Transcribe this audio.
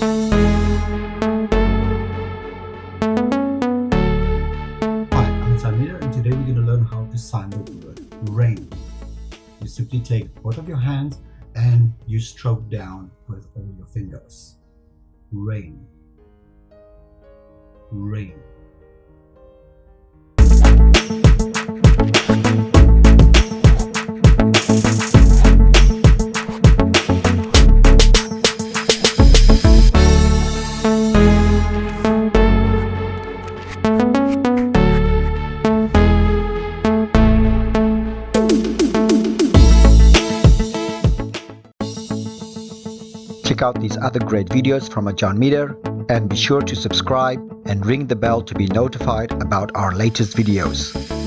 I'm Ajarn Mieder, and today we're going to learn how to sound the word rain. You simply take both of your hands and you stroke down with all your fingers. Rain. Rain. Check out these other great videos from Ajarn Mieder and be sure to subscribe and ring the bell to be notified about our latest videos.